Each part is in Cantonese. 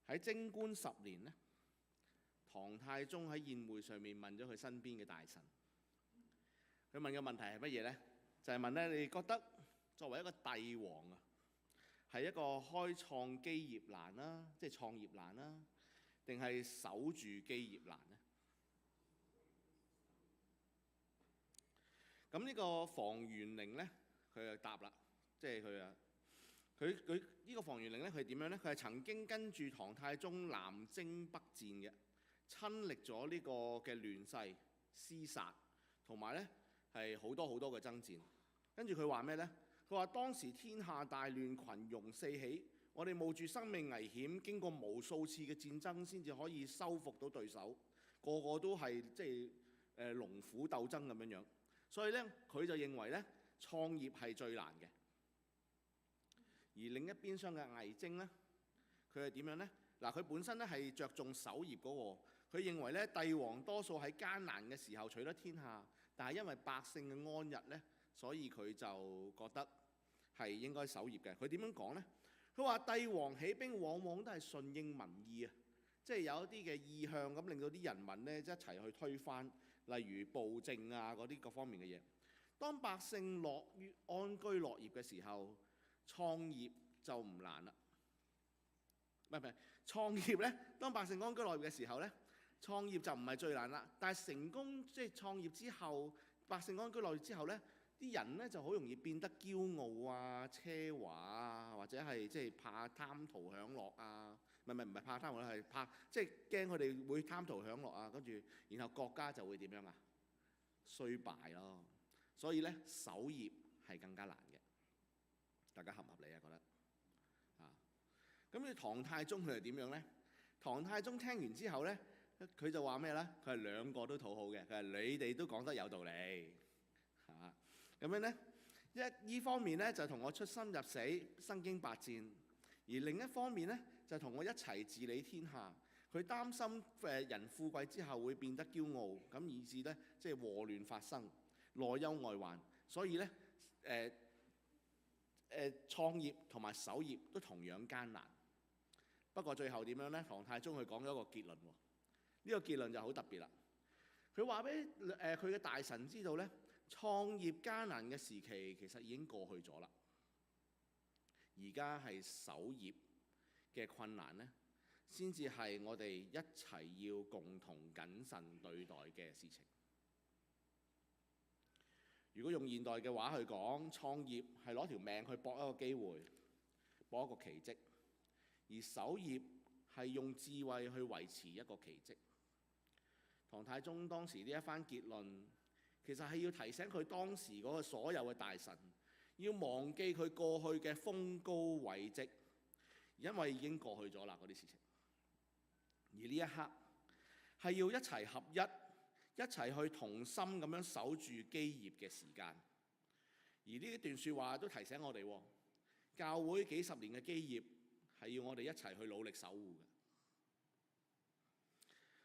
喺貞觀10年呢，唐太宗喺宴會上面問咗佢身邊嘅大臣，佢問嘅問題係乜嘢呢？就係問咧，你覺得作為一個帝王啊，係一個開創基業難啦，即係創業難啦，定係守住基業難呢？咁呢個房玄齡呢，佢就答啦，即係佢呢個房玄齡呢，佢係點樣呢？佢係曾經跟住唐太宗南征北戰嘅，親歷咗呢個嘅亂世、廝殺，同埋呢係好多嘅爭戰。跟住佢話咩呢？佢話當時天下大亂，群雄四起，我哋冒住生命危險，經過無數次嘅戰爭，先至可以收復到對手，個個都係即係龍虎鬥爭咁樣樣。所以咧，佢就認為咧，創業係最難嘅。而另一邊廂嘅魏徵咧，佢係點樣呢？嗱，佢本身咧係着重守業嗰個，佢認為咧，帝王多數喺艱難嘅時候取得天下，但係因為百姓嘅安逸咧，所以佢就覺得係應該守業嘅。佢點樣講呢？佢話帝王起兵往往都係順應民意啊，即係有一啲嘅意向咁，令到啲人民咧一齊去推翻。例如暴政啊嗰啲各方面嘅嘢，當百姓樂於安居樂業嘅時候，創業就唔難啦。唔係創業咧，當百姓安居樂業嘅時候咧，創業就唔係最難啦。但係成功即係創業之後，百姓安居樂業之後咧，啲人咧就好容易變得驕傲啊、奢華啊，或者係即係怕貪圖享樂啊。唔係怕貪圖，係怕即係驚佢哋會貪圖享樂啊。跟住然後國家就會點樣啊？衰敗咯。所以咧，守業係更加難嘅。大家合唔合理啊？覺得啊？咁你唐太宗佢係點樣咧？唐太宗聽完之後咧，佢就話咩咧？佢係兩個都討好嘅。佢係你哋都講得有道理嚇。咁樣咧，依方面咧就同我出生入死、身經百戰；而另一方面咧就同我一齊治理天下。佢擔心人富貴之後會變得驕傲，咁以致咧即係禍亂發生、內憂外患。所以咧創業同埋守業都同樣艱難。不過最後點樣呢？唐太宗佢講咗一個結論喎。呢個結論就好特別啦。佢話俾佢嘅大臣知道呢，創業艱難嘅時期其實已經過去咗啦。而家係守業嘅困難呢，先至係我哋一齊要共同謹慎對待嘅事情。如果用現代嘅話去講，創業係攞條命去搏一個機會，搏一個奇蹟；而守業係用智慧去維持一個奇蹟。唐太宗當時呢一番結論，其實係要提醒佢當時嗰個所有嘅大臣，要忘記佢過去嘅豐功偉績，因為已經過去咗啦嗰啲事情。而呢一刻係要一齊合一齊去同心咁樣守住基業嘅時間。而呢一段説話都提醒我哋，教會幾十年嘅基業係要我哋一齊去努力守護嘅。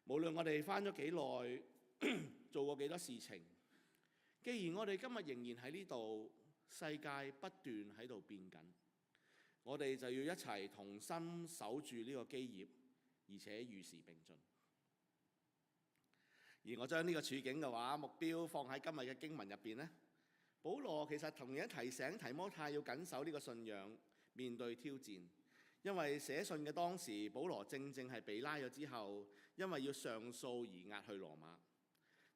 無論我哋返咗幾耐，做過幾多事情，既然我哋今日仍然喺呢度，世界不斷喺度變緊，我哋就要一齊同心守住呢個基業，而且與時並進。而我將呢個處境嘅話，目標放喺今日嘅經文入邊呢，保羅其實同樣提醒提摩太要緊守呢個信仰，面對挑戰。因為寫信嘅當時，保羅正係被拉咗之後，因為要上訴而押去羅馬。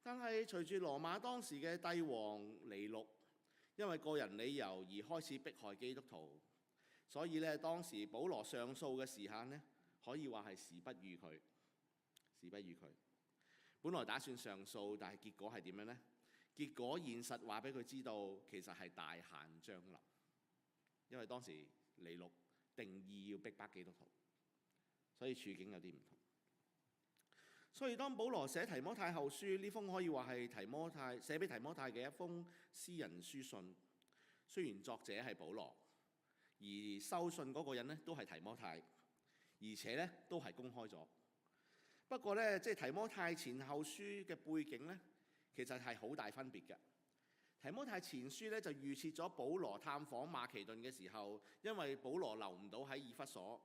但係隨住羅馬當時嘅帝王尼祿，因為個人理由而開始迫害基督徒，所以咧當時保羅上訴嘅時間呢，可以話係時不與佢。本來打算上訴，但係結果係點樣呢？結果現實話俾佢知道，其實係大限將臨，因為當時尼祿定義要逼迫基督徒，所以處境有啲唔同。所以當保羅寫提摩太後書，呢封可以話係寫俾提摩太嘅一封私人書信。雖然作者係保羅，而收信嗰個人呢都係提摩太，而且呢都係公開咗。不過呢，即係提摩太前後書嘅背景呢，其實係好大分別嘅。提摩太前書咧就預設咗保羅探訪馬其頓嘅時候，因為保羅留唔到喺以弗所，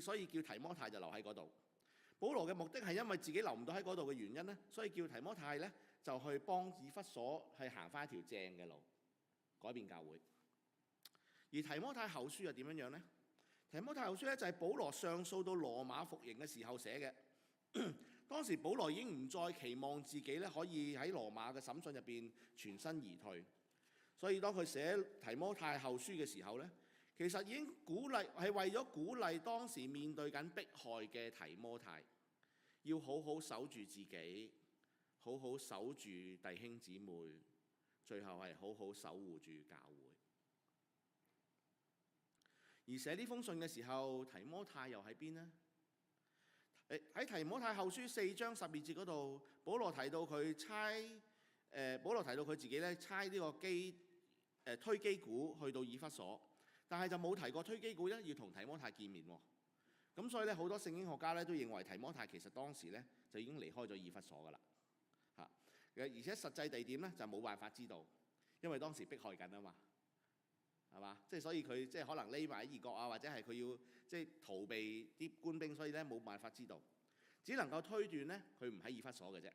所以叫提摩太就留喺嗰度。保羅嘅目的係因為自己留唔到喺嗰度嘅原因咧，所以叫提摩太咧就去幫以弗所去行翻一條正嘅路，改變教會。而提摩太後書又點樣呢？提摩太後書咧就係保羅上訴到羅馬服刑嘅時候寫嘅。當時保羅已經唔再期望自己咧可以喺羅馬嘅審訊入邊全身而退，所以當佢寫提摩太後書嘅時候咧，其實已經係為咗鼓勵當時面對緊迫害嘅提摩太，要好好守住自己，好好守住弟兄姊妹，最後係好好守護住教會。而寫呢封信嘅時候，提摩太又喺邊呢？喺提摩太後書4章12節嗰度，保羅提到佢自己咧差呢個推基古去到以弗所，但係就冇提過推基古咧要同提摩太見面喎。咁所以咧好多聖經學家咧都認為提摩太其實當時咧就已經離開咗以弗所噶啦嚇，而且實際地點咧就冇辦法知道，因為當時迫害緊啊嘛，係嘛？即係所以佢即係可能匿埋喺異國啊，或者係佢要即係逃避啲官兵，所以咧冇辦法知道，只能夠推斷咧佢唔喺以弗所嘅啫。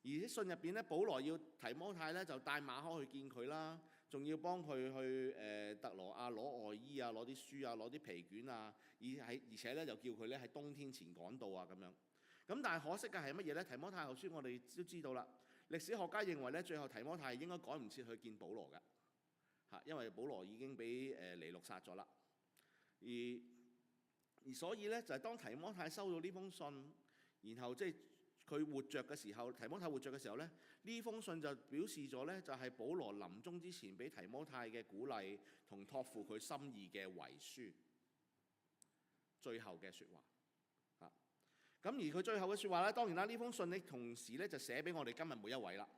而喺信入邊咧，保羅要提摩太咧就帶馬可去見佢啦，仲要幫佢去特羅亞攞外衣啊、攞啲書啊、攞啲皮卷啊，而且咧就叫佢咧喺冬天前趕到啊咁樣。咁但係可惜嘅係乜嘢咧？提摩太後書我哋都知道啦，歷史學家認為咧最後提摩太應該趕唔切去見保羅㗎。因為保羅已經俾尼祿殺咗啦，而所以咧就係當提摩太收到呢封信，然後即係佢活着嘅時候，提摩太活着嘅時候咧，呢封信就表示咗咧就係保羅臨終之前俾提摩太嘅鼓勵同託付佢心意嘅遺書，最後嘅説話嚇。咁而佢最後嘅説話咧，當然啦，呢封信咧同時咧就寫俾我哋今日每一位啦，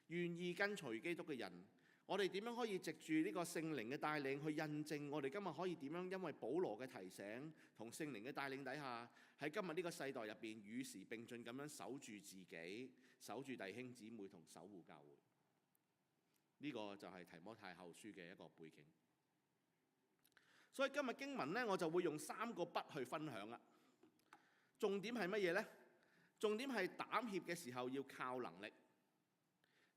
願意跟隨基督嘅人。我哋點樣可以藉住呢個聖靈嘅帶領去印證我哋今日可以點樣因為保羅嘅提醒同聖靈嘅帶領底下，喺今日呢個世代入邊與時並進咁樣守住自己、守住弟兄姊妹同守護教會。呢個就係提摩太後書嘅一個背景。所以今日經文呢，我就會用3個筆去分享啦。重點係乜嘢呢？重點係膽怯嘅時候要靠能力。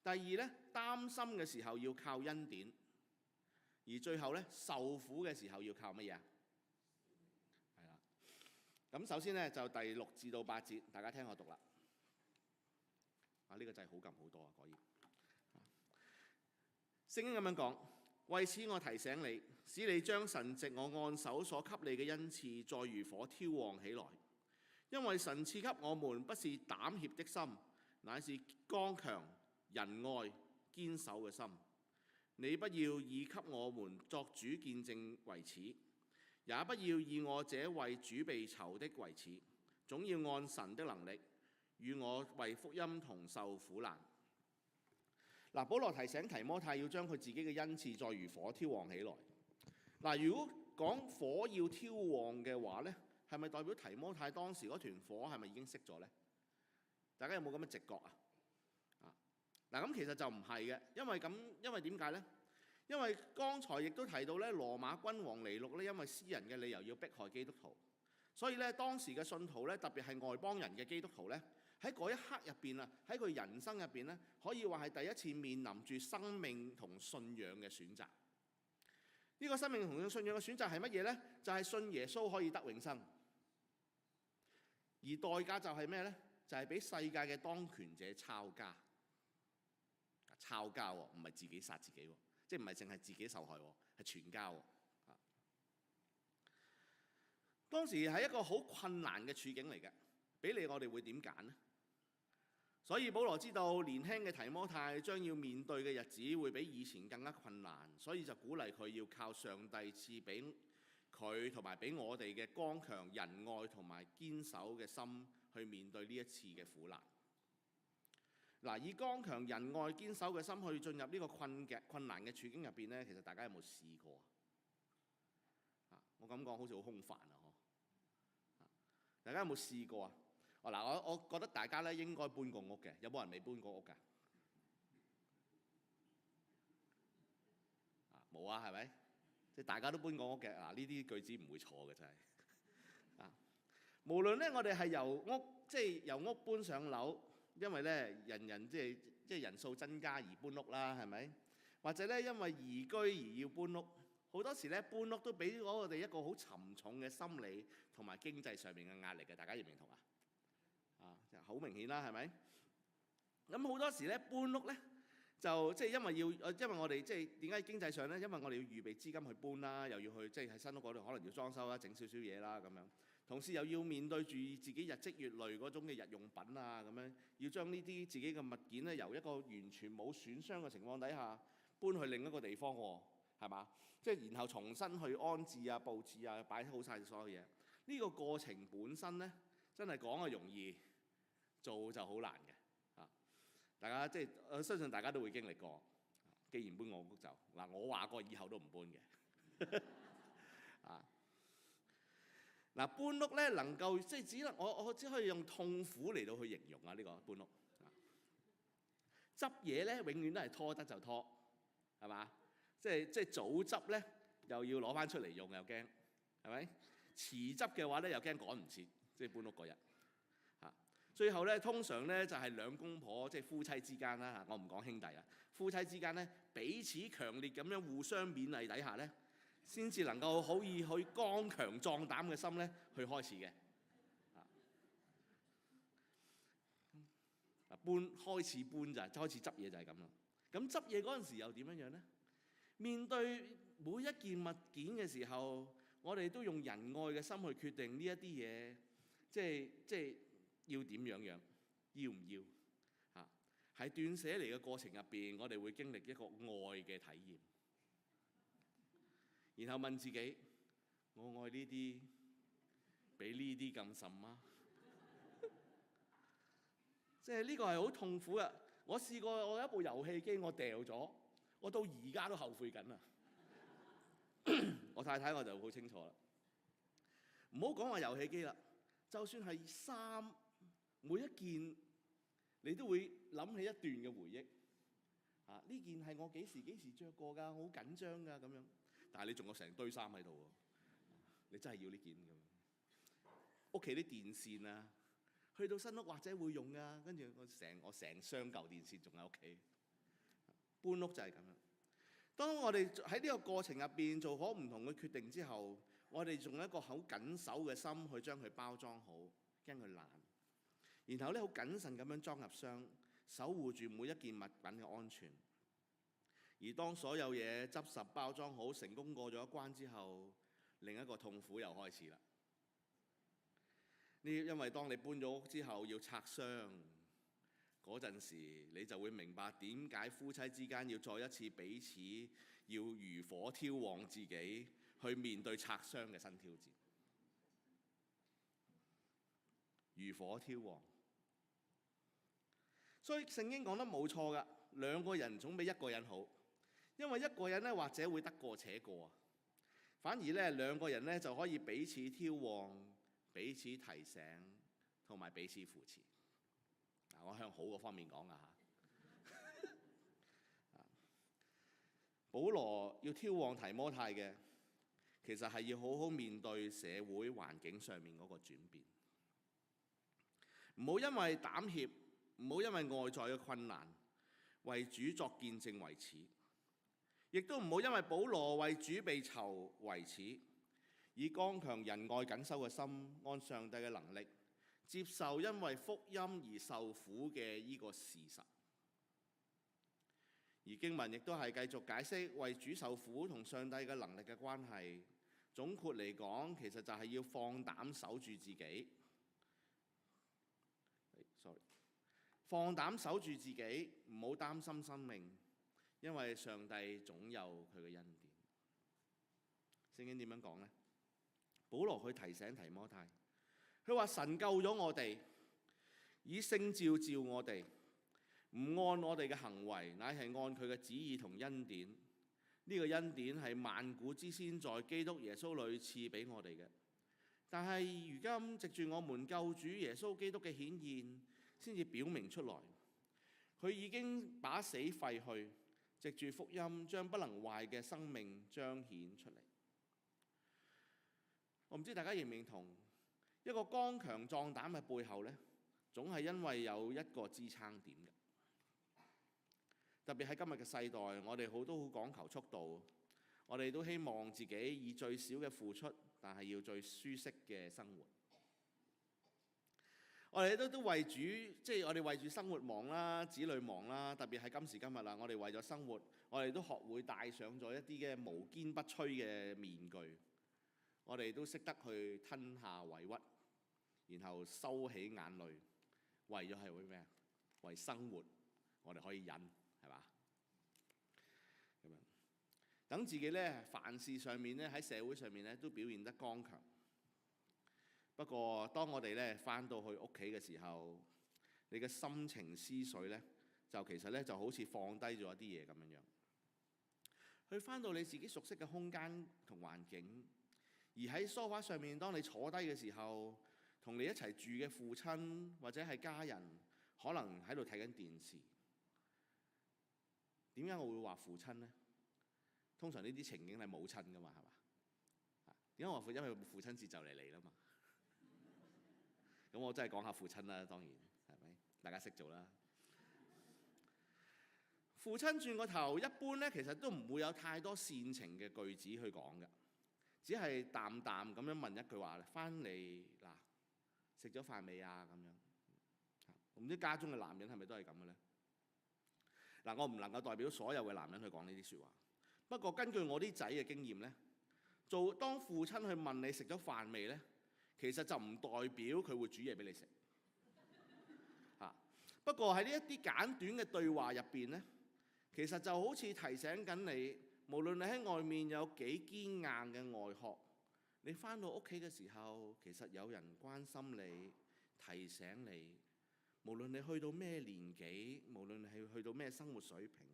第二咧，擔心嘅時候要靠恩典，而最後咧，受苦嘅時候要靠乜嘢啊？係啦。咁首先咧就第6至到8節，大家聽我讀啦。呢個掣好撳好多啊，果然。聖經咁樣講，為此我提醒你，使你將神藉我按手所給你嘅恩賜再如火挑旺起來，因為神賜給我們不是膽怯的心，乃是剛強、仁愛、堅守嘅心。你不要以給我們作主見證為恥，也不要以我這為主被囚的為恥，總要按神的能力與我為福音同受苦難。嗱，保羅提醒提摩太要將佢自己嘅恩賜再如火挑旺起來。嗱，如果講火要挑旺嘅話呢，係咪代表提摩太當時嗰團火係咪已經熄咗呢？大家有冇咁嘅直覺啊？嗱，咁其實就唔係嘅，因為點解呢？因為剛才亦都提到咧，羅馬君王尼祿咧，因為私人嘅理由要迫害基督徒，所以咧當時嘅信徒咧，特別係外邦人嘅基督徒咧，喺嗰一刻入邊啊，喺佢人生入邊咧，可以話係第一次面臨住生命同信仰嘅選擇。呢個生命同信仰嘅選擇係乜嘢呢？就係信耶穌可以得永生，而代價就係咩呢？就係俾世界嘅當權者抄家。抄家喎，唔係自己殺自己喎，即係唔係淨係自己受害喎，係全家喎。當時係一個好困難嘅處境嚟嘅，俾你我哋會點揀呢？所以保羅知道年輕嘅提摩太將要面對嘅日子會比以前更加困難，所以就鼓勵佢要靠上帝賜俾佢同埋俾我哋嘅剛強、仁愛同埋堅守嘅心去面對呢一次嘅苦難。嗱，以剛強、仁愛、堅守嘅心去進入呢個困難嘅處境入邊咧，其實大家有冇試過啊？我咁講好似好空泛啊！大家有冇試過啊？我覺得大家咧應該搬過屋嘅，有冇人未搬過屋㗎？冇啊，係咪？即係大家都搬過屋嘅。呢啲句子唔會錯嘅，真係。無論咧我哋係由屋搬上樓，因為咧人人即係人數增加而搬屋啦，係咪？或者咧因為移居而要搬屋，好多時咧搬屋都俾我哋一個好沉重嘅心理同埋經濟上面嘅壓力嘅，大家認唔認同啊？好明顯啦，係咪？咁好多時咧搬屋咧就因為我哋點解經濟上咧？因為我哋要預備資金去搬啦，又要去喺新屋嗰度可能要裝修啦、整少少嘢啦咁樣。同時又要面對住自己日積月累嗰種嘅日用品啊咁樣，要將呢啲自己嘅物件咧由一個完全冇損傷嘅情況底下搬去另一個地方喎，係嘛？然後重新去安置啊、佈置啊、擺好晒所有嘢。呢個過程本身咧真係講係容易，做就好難嘅。大家我相信大家都會經歷過。既然搬我屋就我話過以後都唔搬嘅。搬屋咧能夠我只可以用痛苦嚟到去形容呢個搬屋。執嘢咧永遠都係拖得就拖，係嘛？早執咧又要攞翻出嚟用又驚，係咪？遲執嘅話咧又驚趕唔切，搬屋嗰日。最後咧，通常咧就係兩公婆，夫妻之間啦，我唔講兄弟啊，夫妻之間咧彼此強烈咁樣互相勉勵底下咧，先至能夠可以去剛強壯膽嘅心咧去開始嘅。開始搬開始執嘢就係咁啦。咁執嘢嗰陣時又點樣咧？面對每一件物件嘅時候，我哋都用仁愛嘅心去決定呢一啲嘢，要點樣，要唔要？喺斷捨離嘅過程入邊，我哋會經歷一個愛嘅體驗，然後問自己：我愛呢啲比呢啲咁甚嗎？呢個係好痛苦嘅。我試過我有一部遊戲機，我掉咗，我到而家都後悔緊啊！我太太我就好清楚啦。唔好講話遊戲機啦，就算係衫，每一件你都會諗起一段嘅回憶。呢件係我幾時着過㗎，我好緊張㗎咁樣。但係你仲有成堆衫喺度喎，你真係要呢件咁。屋企啲電線啊，去到新屋或者會用㗎，跟住我成箱舊電線仲喺屋企。搬屋就係咁樣。當我哋喺呢個過程入邊做好唔同嘅決定之後，我哋仲有一個好緊守嘅心去將佢包裝好，驚佢爛。然後咧好謹慎咁樣裝入箱，守護住每一件物品嘅安全。而當所有嘢執拾包裝好，成功過咗一關之後，另一個痛苦又開始啦。因為當你搬咗屋之後要拆箱嗰陣時，你就會明白點解夫妻之間要再一次彼此要如火挑旺自己，去面對拆箱嘅新挑戰。如火挑旺。所以聖經講得冇錯㗎，兩個人總比一個人好，因為一個人咧或者會得過且過，反而咧兩個人咧就可以彼此挑旺、彼此提醒同埋彼此扶持。我向好嘅方面講啊嚇。保羅要挑旺提摩太嘅，其實係要好好面對社會環境上面嗰個轉變，唔好因為膽怯，唔好因為外在嘅困難為主作見證為恥，亦都唔好因為保羅為主被囚為恥，以剛強仁愛緊守嘅心，按上帝嘅能力接受因為福音而受苦嘅呢個事實。而經文亦都係繼續解釋為主受苦同上帝嘅能力嘅關係。總括嚟講，其實就係要放膽守住自己。放膽守住自己，唔好擔心生命，因為上帝總有佢嘅恩典。聖經點樣講呢？保羅去提醒提摩太，佢話神救咗我哋，以聖召召我哋，唔按我哋嘅行為，乃係按佢嘅旨意同恩典。呢個恩典係萬古之先在基督耶穌裏賜俾我哋嘅。但係如今藉住我們救主耶穌基督嘅顯現，先至表明出來，佢已經把死廢去，藉住福音將不能壞嘅生命彰顯出嚟。我唔知大家認唔認同，一個剛強壯膽嘅背後呢，總係因為有一個支撐點嘅。特別喺今日嘅世代，我哋都好講求速度，我哋都希望自己以最少嘅付出，但係要最舒適嘅生活。我哋都為主，我哋為住生活忙啦，子女忙啦。特別係今時今日啦，我哋為咗生活，我哋都學會戴上咗一啲嘅無堅不摧嘅面具。我哋都識得去吞下委屈，然後收起眼淚，為咗係為咩啊？為生活，我哋可以忍，係嘛？咁樣等自己呢，凡事上面呢，喺社會上面呢，都表現得剛強。不過當我哋呢返到去屋企嘅時候，你嘅心情思緒呢，其實呢就好似放低咗一啲嘢咁樣樣。去返到你自己熟悉嘅空間同環境，而喺梳化上面，當你坐低嘅時候，同你一齊住嘅父親或者係家人，可能喺度睇緊電視。點解我會話父親呢？通常呢啲情景係母親㗎嘛，係嘛？點解我話父親？因為父親節就嚟啦嘛。咁我真係講下父親啦，當然係咪？大家識做啦。父親轉個頭，一般呢，其實都唔會有太多煽情嘅句子去講嘅，只係淡淡咁樣問一句話：返嚟嗱，食咗飯未啊？咁樣。唔知家中嘅男人係咪都係咁嘅呢？嗱，我唔能夠代表所有嘅男人去講呢啲説話。不過根據我啲仔嘅經驗呢，當父親去問你食咗飯未呢，其實就唔代表佢會煮嘢俾你食。不過喺呢一啲簡短嘅對話入邊呢，其實就好似提醒緊你，無論你喺外面有幾堅硬嘅外殼，你返到屋企嘅時候，其實有人關心你，提醒你，無論你去到咩年紀，無論你係去到咩生活水平，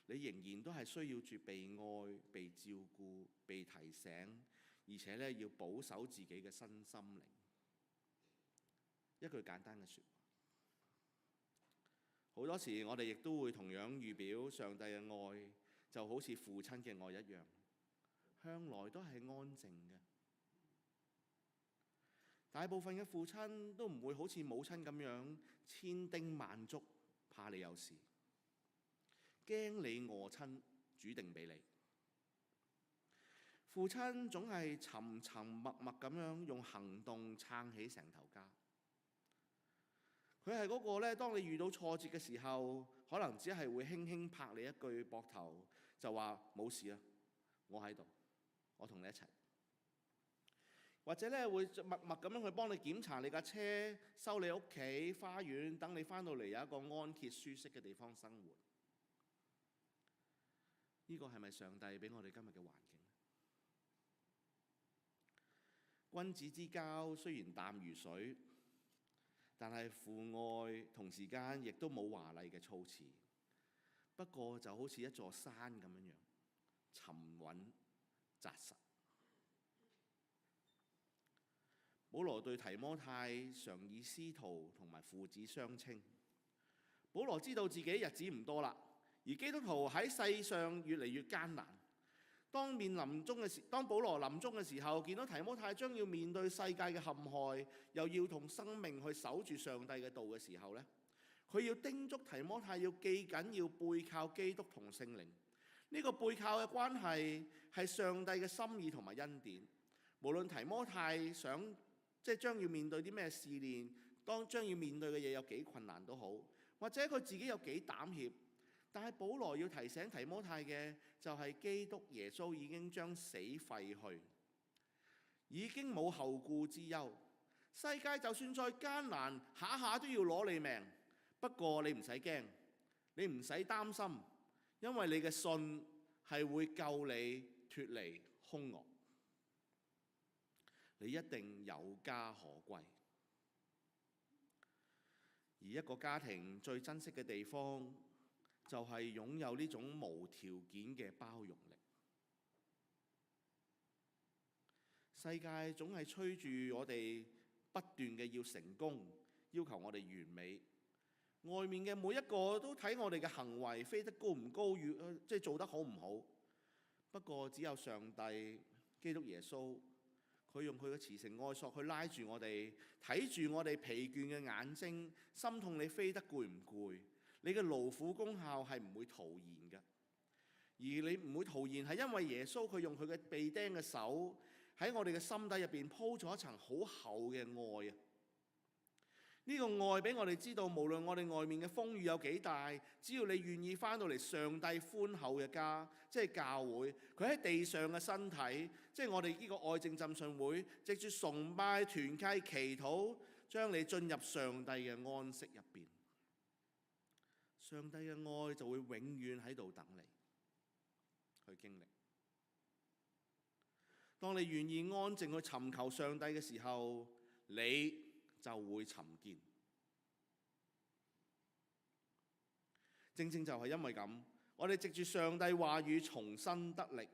你仍然都係需要住被愛、被照顧、被提醒，而且呢要保守自己嘅身心靈。一句簡單嘅説話。好多時我哋亦都會同樣預表上帝嘅愛，就好似父親嘅愛一樣，向來都係安靜嘅。大部分嘅父親都唔會好似母親咁樣千叮萬囑，怕你有事，驚你餓親，煮定俾你。父親總係沉沉默默咁樣用行動撐起成頭家。佢係嗰個呢，當你遇到挫折嘅時候，可能只係會輕輕拍你一句膊頭，就話冇事啦，我喺度，我同你一齊。或者呢，會默默咁樣去幫你檢查你架車，收你屋企花園，等你返到嚟有一個安歇舒適嘅地方生活。呢個係咪上帝俾我哋今日嘅環境？君子之交雖然淡如水，但係父愛同時間亦都冇華麗嘅措辭，不過就好似一座山咁樣沉穩紮實。保羅對提摩太常以師徒同埋父子相稱。保羅知道自己日子唔多啦，而基督徒喺世上越嚟越艱難。當保羅臨終嘅時候，見到提摩太將要面對世界嘅陷害，又要同生命去守住上帝嘅道嘅時候呢，佢要叮囑提摩太要記緊要背靠基督同聖靈。呢個背靠嘅關係係上帝嘅心意同埋恩典。無論提摩太將要面對啲咩試煉，將要面對嘅嘢有幾困難都好，或者佢自己有幾膽怯。但係保羅要提醒提摩太嘅就係基督耶穌已經將死廢去，已經冇後顧之憂。世界就算再艱難，下下都要攞你命。不過你唔使驚，你唔使擔心，因為你嘅信係會救你脫離兇惡，你一定有家可歸。而一個家庭最珍惜嘅地方，就係擁有呢種無條件嘅包容力。世界總係催住我哋不斷嘅要成功，要求我哋完美。外面嘅每一個都睇我哋嘅行為飛得高唔高，做得好唔好。不過只有上帝基督耶穌，佢用佢嘅慈繩愛索去拉住我哋，睇住我哋疲倦嘅眼睛，心痛你飛得攰唔攰？你嘅勞苦功效係唔會徒然嘅，而你唔會徒然係因為耶穌佢用佢嘅被釘嘅手喺我哋嘅心底入邊鋪咗一層好厚嘅愛啊！呢個愛俾我哋知道，無論我哋外面嘅風雨有幾大，只要你願意翻到嚟上帝寬厚嘅家，即係教會，佢喺地上嘅身體，即係我哋呢個愛證浸信會，藉住崇拜、團契、祈禱，將你進入上帝嘅安息入邊。上帝嘅愛就會永遠喺度等你去經歷。當你願意安靜去尋求上帝嘅時候，你就會尋見。正正就係因為咁，我哋藉住上帝話語重新得力，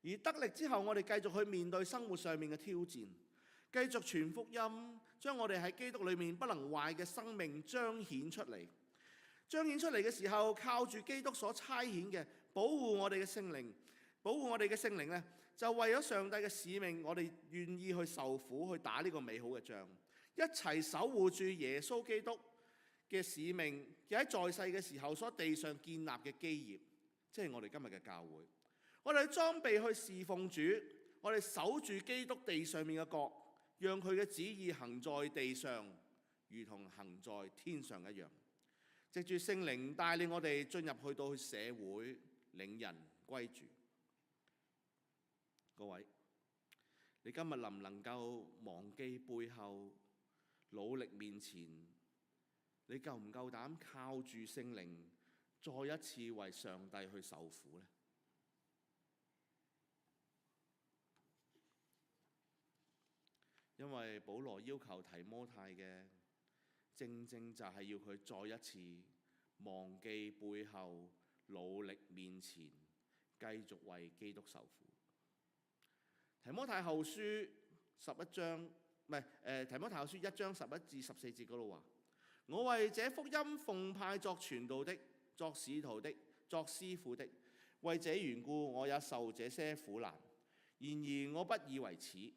而得力之後，我哋繼續去面對生活上面嘅挑戰，繼續傳福音，將我哋喺基督裏面不能壞嘅生命彰顯出嚟。彰顯出嚟嘅時候，靠住基督所差遣嘅保護我哋嘅聖靈，保護我哋嘅聖靈呢，就為咗上帝嘅使命，我哋願意去受苦，去打呢個美好嘅仗。一齊守護住耶穌基督嘅使命，喺在世嘅時候所地上建立嘅基業，即係我哋今日嘅教會。我哋裝備去侍奉主，我哋守住基督地上面嘅國，讓佢嘅旨意行在地上，如同行在天上一樣。藉住聖靈帶領我哋進入去到社會，領人歸主。各位，你今日能唔能夠忘記背後，努力面前？你夠唔夠膽靠住聖靈，再一次為上帝去受苦呢？因為保羅要求提摩太嘅，正正就係要佢再一次忘記背後，努力面前，繼續為基督受苦。提摩太後書11章，提摩太後書1章11至14節嗰度話：我為這福音奉派作傳道的，作使徒的，作師傅的，為這緣故我也受這些苦難。然而我不以為恥，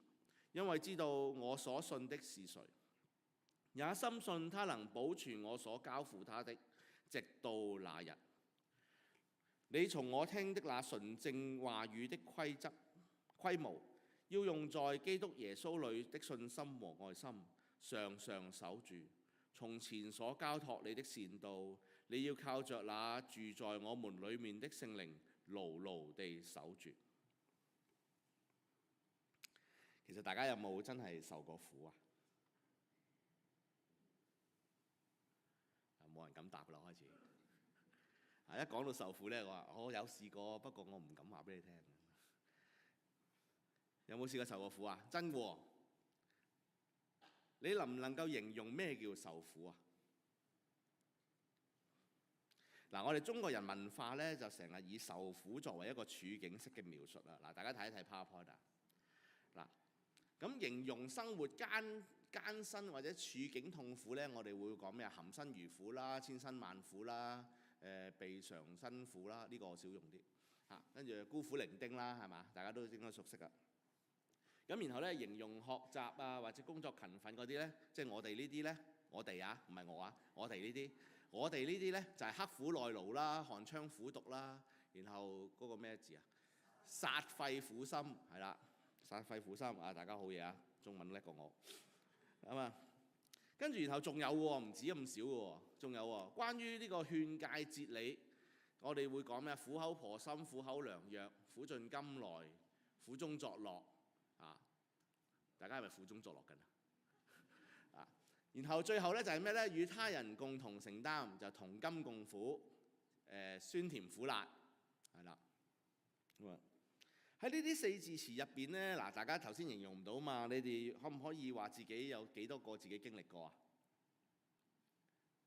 因為知道我所信的是誰，也深信他能保存我所交付他的，直到那日。你從我聽的那純正話語的規模，要用在基督耶穌裏的信心和愛心，常常守住。從前所交託你的善道，你要靠着那住在我們裏面的聖靈，牢牢地守住。其實大家有冇真係受過苦啊？冇人敢答啦，開始。一講到受苦呢，我話我有試過，不過我唔敢話俾你聽。有冇試過受過苦啊？真喎！你能唔能夠形容咩叫受苦啊？嗱，我哋中國人文化呢，就成日以受苦作為一個處境式嘅描述啦。嗱，大家睇一睇 PowerPoint 啊。嗱，咁形容生活艱辛或者處境痛苦呢，我哋會講咩啊？含辛茹苦啦，千辛萬苦啦，備嘗辛苦啦，呢個我少用啲嚇。跟住孤苦伶仃啦，係嘛？大家都應該熟悉啊。咁然後咧，形容學習啊或者工作勤奮嗰啲咧，即係我哋呢啲咧，我哋啊，唔係我啊，我哋呢啲咧就係刻苦耐勞啦，寒窗苦讀啦，然後嗰個咩字啊？煞費苦心，係啦，煞費苦心啊！大家好嘢啊，中文叻過我咁啊。跟住然後仲有喎，唔止咁少喎，仲有喎，關於呢個勸戒哲理，我哋會講咩？苦口婆心，苦口良藥，苦盡甘來，苦中作樂。大家係咪苦中作樂緊啊？然後最後咧就係咩咧？與他人共同承擔，就同甘共苦，酸甜苦辣，係啦。咁啊，喺呢啲四字詞入邊咧，嗱，大家頭先形容唔到嘛？你哋可唔可以話自己有幾多個自己經歷過啊？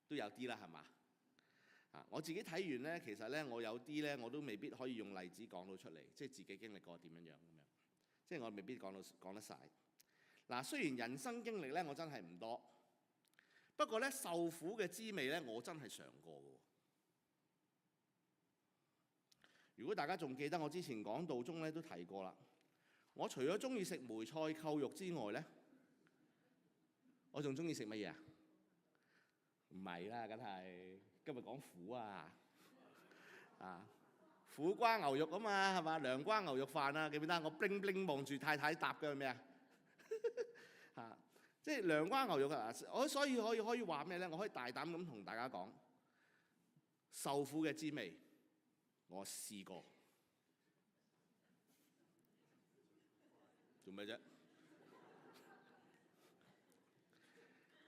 都有啲啦，係嘛？我自己睇完咧，其實咧我有啲咧我都未必可以用例子講到出嚟，即係自己經歷過點樣咁樣，即係我未必講得晒。嗱，雖然人生經歷咧我真係唔多，不過咧受苦嘅滋味咧我真係嘗過嘅。如果大家仲記得我之前講道中咧都提過啦，我除咗中意食梅菜扣肉之外咧，我仲中意食乜嘢啊？唔係啦，梗係今日講苦啊！苦瓜牛肉啊嘛，係嘛？涼瓜牛肉飯啊，記唔記得？我 bling bling 望住太太答嘅係咩啊？即係涼瓜牛肉啊！我所以可以話咩咧？我可以大膽咁同大家講，受苦嘅滋味，我試過。做咩啫？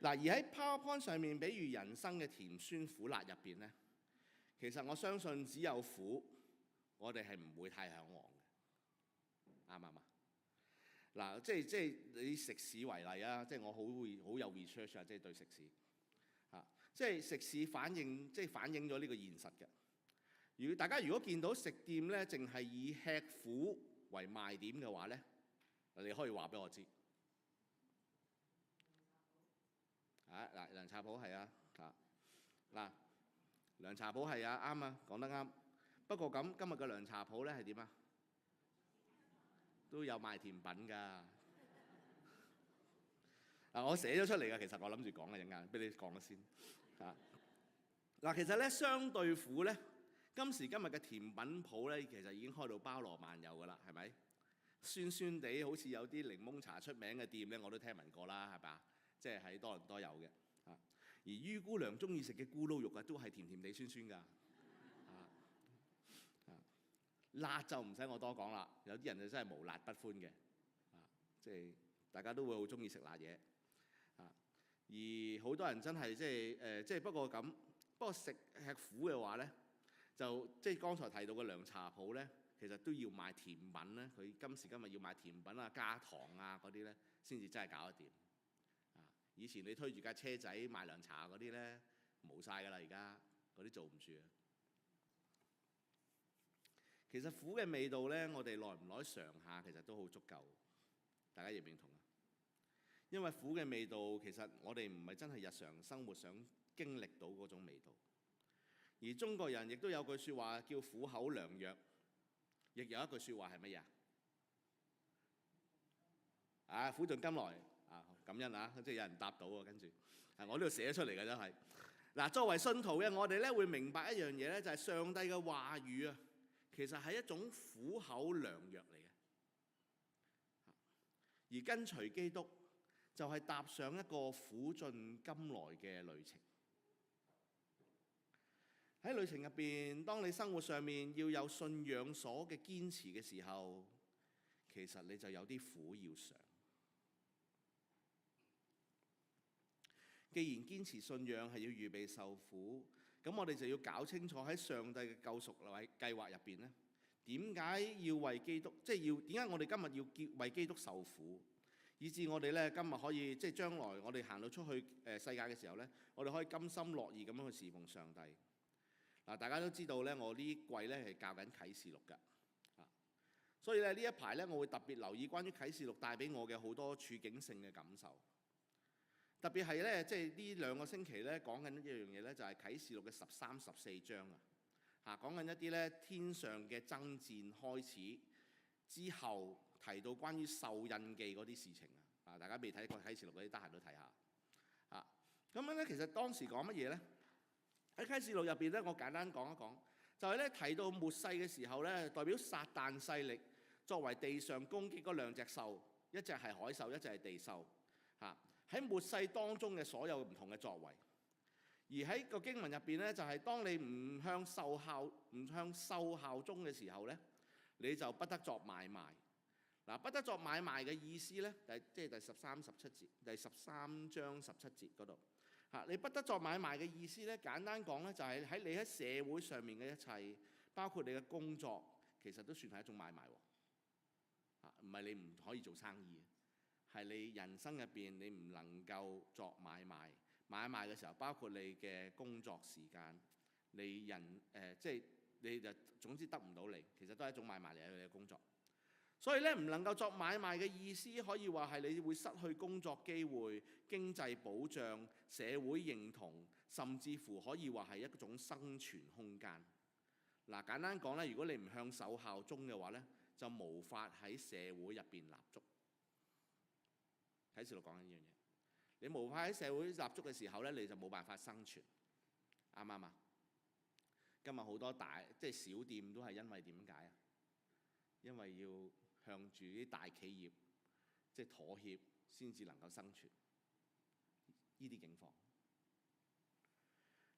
嗱，而喺 PowerPoint 上面，比喻人生嘅甜酸苦辣入邊咧，其實我相信只有苦，我哋係唔會太嚮往嘅，啱唔啱啊？嗱，即係你食肆為例啊，即係我好有 research 啊，即係對食肆即係食肆反映咗呢個現實嘅。大家如果見到食店咧，淨係以吃苦為賣點嘅話咧，你可以話俾我知。涼茶鋪係啊，涼茶鋪係啊，啱啊，講得啱。不過咁今日嘅涼茶鋪咧係點啊？都有賣甜品㗎。我寫咗出嚟㗎，其實我諗住講嘅，陣間俾你講咗先。其實咧相對苦咧，今時今日嘅甜品鋪咧，其實已經開到包羅萬有㗎啦，係咪？酸酸地，好似有啲檸檬茶出名嘅店咧，我都聽聞過啦，係咪啊？即係喺多倫多有嘅。而於姑娘中意食嘅咕嚕肉啊，都係甜甜地酸酸㗎。辣就唔使我多講啦，有啲人就真係無辣不歡嘅。即係大家都會好中意食辣嘢。而好多人真係即係不過吃苦嘅話咧，就即係剛才提到嘅涼茶鋪咧，其實都要賣甜品咧。佢今時今日要賣甜品啊、加糖啊嗰啲咧，先至真係搞得掂。以前你推住架車仔賣涼茶嗰啲咧，冇晒㗎啦，而家嗰啲做唔住啊。其實苦嘅味道咧，我哋耐唔耐嘗下，其實都好足夠。大家認唔認同啊？因為苦嘅味道，其實我哋唔係真係日常生活想經歷到嗰種味道。而中國人亦都有句説話叫苦口良藥，亦有一句説話係乜嘢？苦盡甘來感恩啊！即係有人答到啊，跟住我呢度寫出嚟嘅真係。作為信徒嘅我哋咧，會明白一樣嘢咧，就係上帝嘅話語啊，其實係一種苦口良藥嚟嘅。而跟隨基督就係踏上一個苦盡甘來嘅旅程。喺旅程入邊，當你生活上面要有信仰所嘅堅持嘅時候，其實你就有啲苦要嘗。既然堅持信仰係要預備受苦，咁我哋就要搞清楚喺上帝嘅救贖計劃入邊咧，點解要為基督，即係點解我哋今日要為基督受苦，以致我哋咧今日可以即係將來我哋行到出去世界嘅時候咧，我哋可以甘心樂意咁樣去侍奉上帝。大家都知道咧，我呢季咧係教緊啟示錄㗎，所以咧呢一排咧我會特別留意關於啟示錄帶俾我嘅好多處境性嘅感受。特別係咧，即係呢2個星期咧講緊一樣嘢咧，就係啟示錄嘅13、14章講緊一啲咧天上嘅爭戰開始之後，提到關於受印記嗰啲事情大家未睇過啟示錄嗰啲，得閒都睇下咁樣咧。其實當時講乜嘢咧？喺啟示錄入邊咧，我簡單講一講，就係咧提到末世嘅時候咧，代表撒旦勢力作為地上攻擊嗰2隻獸，一隻係海獸，一隻係地獸喺末世當中嘅所有唔同嘅作為。而喺個經文入邊咧，就係當你唔向獸效忠嘅時候咧，你就不得作買賣。不得作買賣嘅意思咧，即係第13、17節，第13章17節嗰度你不得作買賣嘅意思咧，簡單講咧，就係喺你喺社會上面嘅一切，包括你嘅工作，其實都算係一種買賣唔係你唔可以做生意，係你人生入邊你唔能夠作買賣。買賣嘅時候，包括你嘅工作時間，你即係你就總之得唔到你，其實都係一種買賣嚟嘅，你嘅工作。所以咧，唔能夠作買賣嘅意思，可以話係你會失去工作機會、經濟保障、社會認同，甚至乎可以話係一種生存空間。簡單講咧，如果你唔向手效忠嘅話咧，就無法喺社會入邊立足。啟示錄講緊呢樣嘢，你無法喺社會立足嘅時候咧，你就冇辦法生存，啱唔啱啊？今日好多小店都係因為點解啊？因為要向住啲大企業妥協，先至能夠生存。呢啲境況，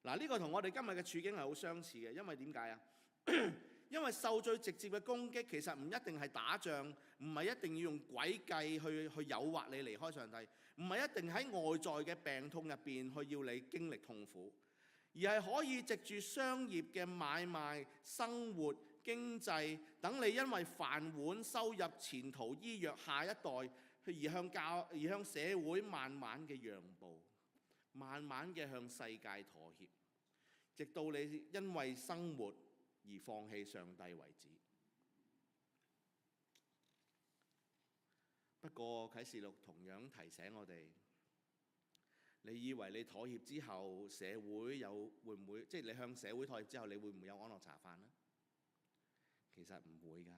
嗱，呢個同我哋今日嘅處境係好相似嘅，因為點解啊？因為受最直接嘅攻擊，其實唔一定係打仗，唔係一定要用詭計去誘惑你離開上帝，唔係一定喺外在嘅病痛入邊去要你經歷痛苦，而係可以藉住商業嘅買賣、生活、經濟等，你因為飯碗、收入、前途、醫藥、下一代，而向社會慢慢嘅讓步，慢慢嘅向世界妥協，直到你因為生活而放棄上帝為止。不過啟示錄同樣提醒我哋，你以為你妥協之後，社會會唔會你向社會妥協之後，你會唔會有安樂茶飯呢？其實唔會㗎。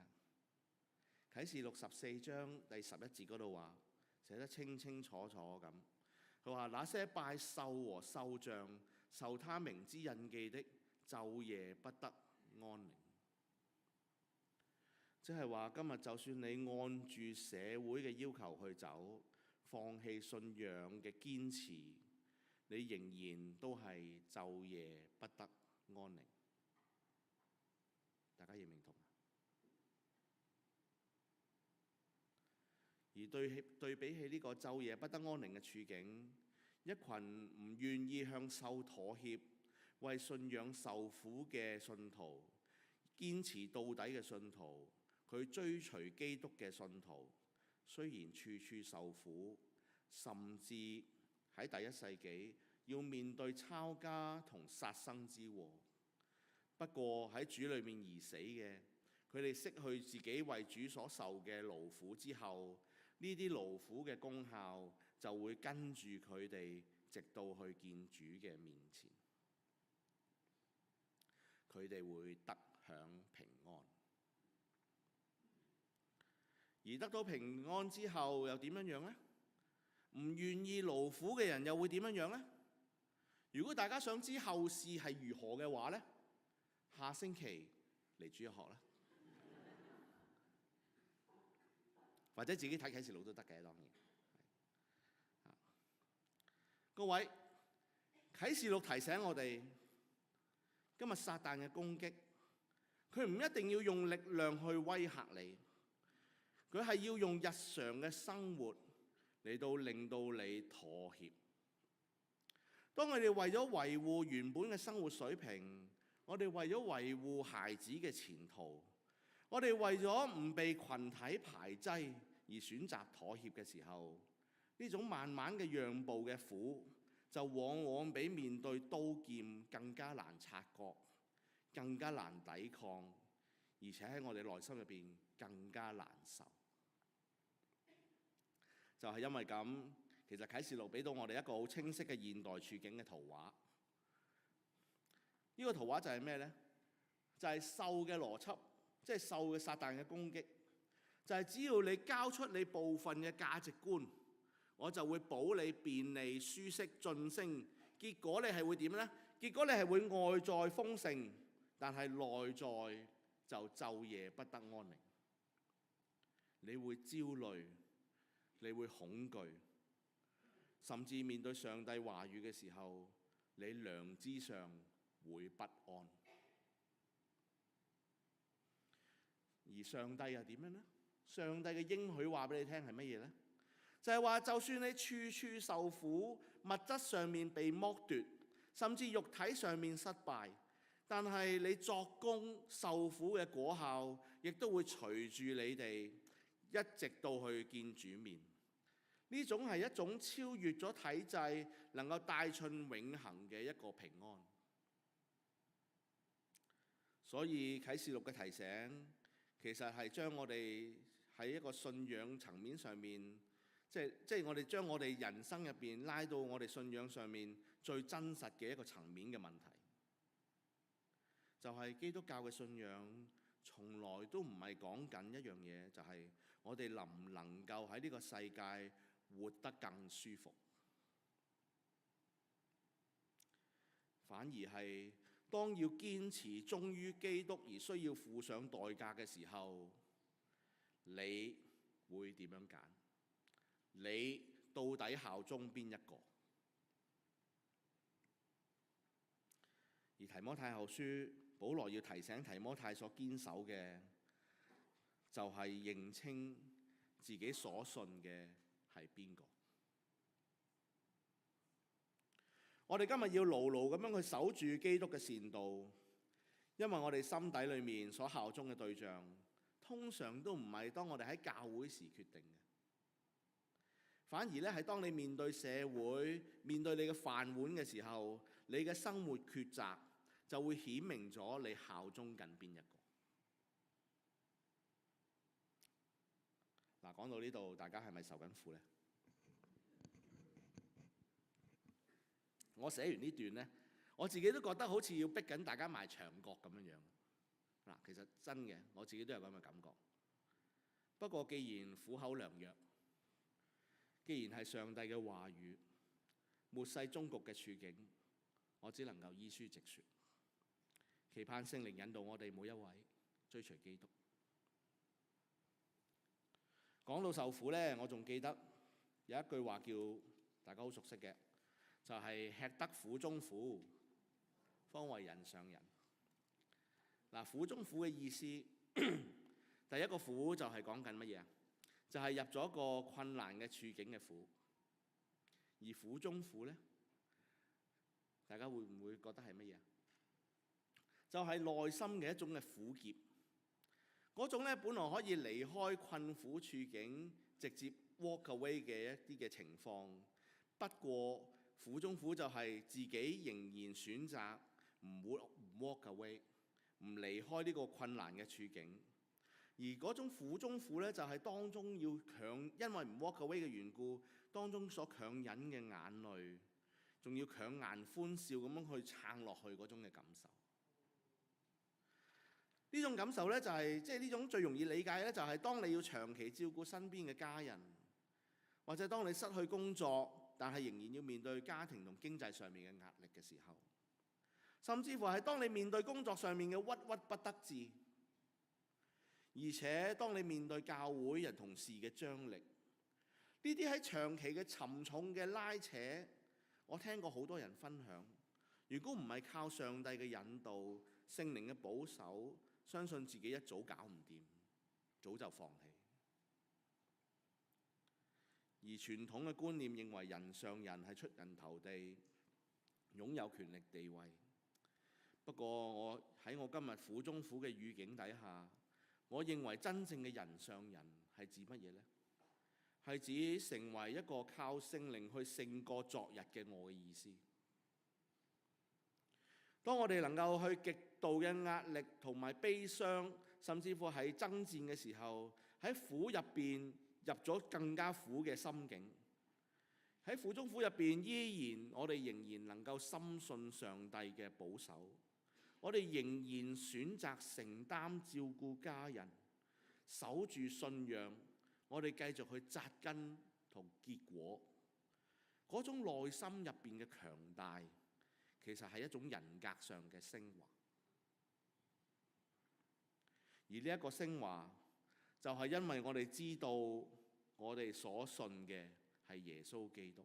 啟示錄14章第11節嗰度話，寫得清清楚楚咁。佢話：那些拜獸和獸像、受他名之印記的，晝夜不得安寧。即係話，今日就算你按住社會嘅要求去走，放棄信仰嘅堅持，你仍然都係晝夜不得安寧。大家認唔認同？而對比起呢個晝夜不得安寧嘅處境，一群唔願意向獸妥協、為信仰受苦嘅信徒，堅持到底嘅信徒，佢追隨基督嘅信徒，雖然處處受苦，甚至喺第一世紀要面對抄家同殺生之禍，不過喺主裏面而死嘅，佢哋失去自己為主所受嘅勞苦之後，呢啲勞苦嘅功效就會跟住佢哋，直到去見主嘅面前，佢哋會得享平安。而得到平安之後又點樣呢？唔願意勞苦嘅人又會點樣呢？如果大家想知後事係如何嘅話呢，下星期嚟主日學啦。或者自己睇啟示錄都得嘅，當然。各位，啟示錄提醒我哋，今日撒旦嘅攻擊，佢唔一定要用力量去威嚇你，佢係要用日常嘅生活嚟到令到你妥協。當我哋為咗維護原本嘅生活水平，我哋為咗維護孩子嘅前途，我哋為咗唔被群體排擠而選擇妥協嘅時候，呢種慢慢嘅讓步嘅苦，就往往比面對刀劍更加難察覺，更加難抵抗，而且喺我哋內心入邊更加難受。就係因為咁，其實啟示錄俾到我哋一個好清晰嘅現代處境嘅圖畫。呢個圖畫就係咩呢？就係獸嘅邏輯。即係獸嘅撒旦嘅攻擊，就係只要你交出你部分嘅價值觀，我就會保你便利、舒適、晉升。結果你係會點呢？結果你係會外在豐盛，但係內在就晝夜不得安寧。你會焦慮，你會恐懼，甚至面對上帝話語嘅時候，你良知上會不安。而上帝又點樣呢？上帝嘅應許話俾你聽係乜嘢呢？就係話，就算你處處受苦，物質上面被剝奪，甚至肉體上面失敗，但係你作工受苦嘅果效，亦都會隨住你哋一直到去見主面。呢種係一種超越咗體制，能夠帶進永恆嘅一個平安。所以啟示錄嘅提醒，其實係將我哋喺一個信仰層面上面，即係我哋將我哋人生入邊拉到我哋信仰上面最真實嘅一個層面嘅問題，就係基督教嘅信仰從來都唔係講緊一樣嘢，就係我哋能唔能夠喺呢個世界活得更舒服，反而係當要堅持忠於基督而需要付上代價嘅時候，你會點樣揀？你到底效忠邊一個？而提摩太後書，保羅要提醒提摩太所堅守嘅，就係認清自己所信嘅係邊個。我哋今日要牢牢咁樣去守住基督嘅善道，因為我哋心底裏面所效忠嘅對象，通常都唔係當我哋喺教會時決定嘅，反而咧係當你面對社會、面對你嘅飯碗嘅時候，你嘅生活抉擇就會顯明咗你效忠緊邊一個。嗱，講到呢度，大家係咪受緊苦呢？我寫完呢段呢，我自己都覺得好似要逼緊大家埋牆角咁樣樣。嗱，其實真嘅，我自己都有咁嘅感覺。不過既然苦口良藥，既然係上帝嘅話語，末世終局嘅處境，我只能夠依書直說，期盼聖靈引導我哋每一位追隨基督。講到受苦呢，我仲記得有一句話叫大家好熟悉嘅，就係吃得苦中苦，方為人上人。嗱，苦中苦嘅意思，第一個苦就係講緊乜嘢啊？就係入咗一個困難嘅處境嘅苦。而苦中苦呢，大家會唔會覺得係乜嘢啊？就係內心嘅一種嘅苦澀。嗰種咧，本來可以離開困苦處境，直接 walk away 嘅一啲嘅情況。不過苦中苦就係自己仍然選擇唔 walk away， 唔離開呢個困難嘅處境。而嗰種苦中苦咧，就係當中要因為唔 walk away 嘅緣故，當中所強忍嘅眼淚，仲要強顏歡笑咁樣去撐落去嗰種嘅感受。呢種感受咧，就係即係呢種最容易理解咧，就係當你要長期照顧身邊嘅家人，或者當你失去工作，但係仍然要面對家庭同經濟上面嘅壓力嘅時候，甚至乎係當你面對工作上面嘅鬱鬱不得志，而且當你面對教會人同事嘅張力，呢啲喺長期嘅沉重嘅拉扯，我聽過好多人分享，如果唔係靠上帝嘅引導、聖靈嘅保守，相信自己一早搞唔掂，早就放棄。而傳統嘅觀念認為人上人係出人頭地，擁有權力地位。不過我喺我今日苦中苦嘅語境底下，我認為真正嘅人上人係指乜嘢呢？係指成為一個靠聖靈去勝過昨日嘅我嘅意思。當我哋能夠去極度嘅壓力同埋悲傷，甚至乎係爭戰嘅時候，喺苦入邊入咗更加苦嘅心境。喺苦中苦入邊，依然我哋仍然能夠深信上帝嘅保守，我哋仍然選擇承擔照顧家人，守住信仰，我哋繼續去扎根同結果。嗰種內心入邊嘅強大，其實係一種人格上嘅升華。而呢一個升華，就係因為我哋知道我哋所信嘅係耶穌基督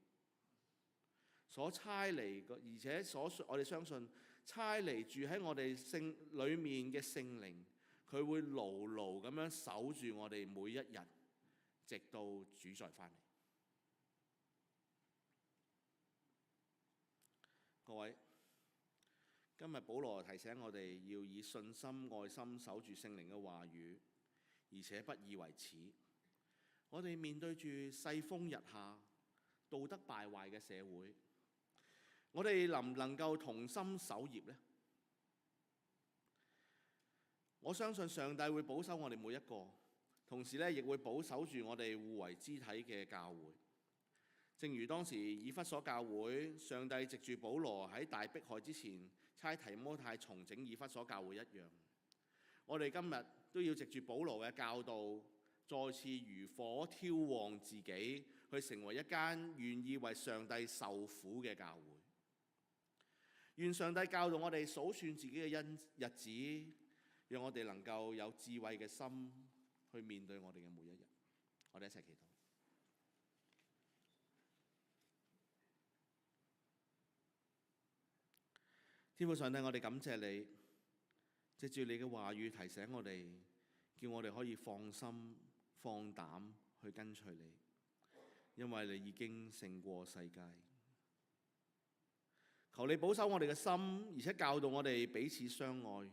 所差嚟，而且我哋相信差嚟住喺我哋裏面嘅聖靈，佢會牢牢咁樣守住我哋每一日，直到主再返嚟。各位，今日保羅提醒我哋要以信心、愛心守住聖靈嘅話語，而且不以為恥。我哋面對住世風日下、道德敗壞嘅社會，我哋能唔能夠同心守業呢？我相信上帝會保守我哋每一個，同時亦會保守住我哋互為肢體嘅教會。正如當時以弗所教會，上帝藉住保羅喺大迫害之前差提摩太重整以弗所教會一樣，我哋今日都要藉住保羅嘅教導，再次如火挑旺自己，去成為一間願意為上帝受苦嘅教會。願上帝教導我哋數算自己嘅日子，讓我哋能夠有智慧嘅心去面對我哋嘅每一日。我哋一齊祈禱。天父上帝，我哋感謝你，藉住你嘅話語提醒我哋，叫我哋可以放心放膽去跟隨你，因為你已經勝過世界。求你保守我哋嘅心，而且教導我哋彼此相愛。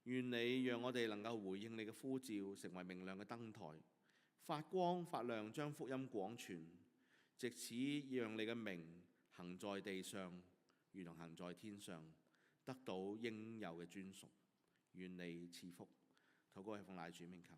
願你讓我哋能夠回應你嘅呼召，成為明亮嘅燈台，發光發亮，將福音廣傳，藉此讓你嘅名行在地上，如同行在天上，得到應有嘅尊崇。願你賜福，禱告係奉賴主名求。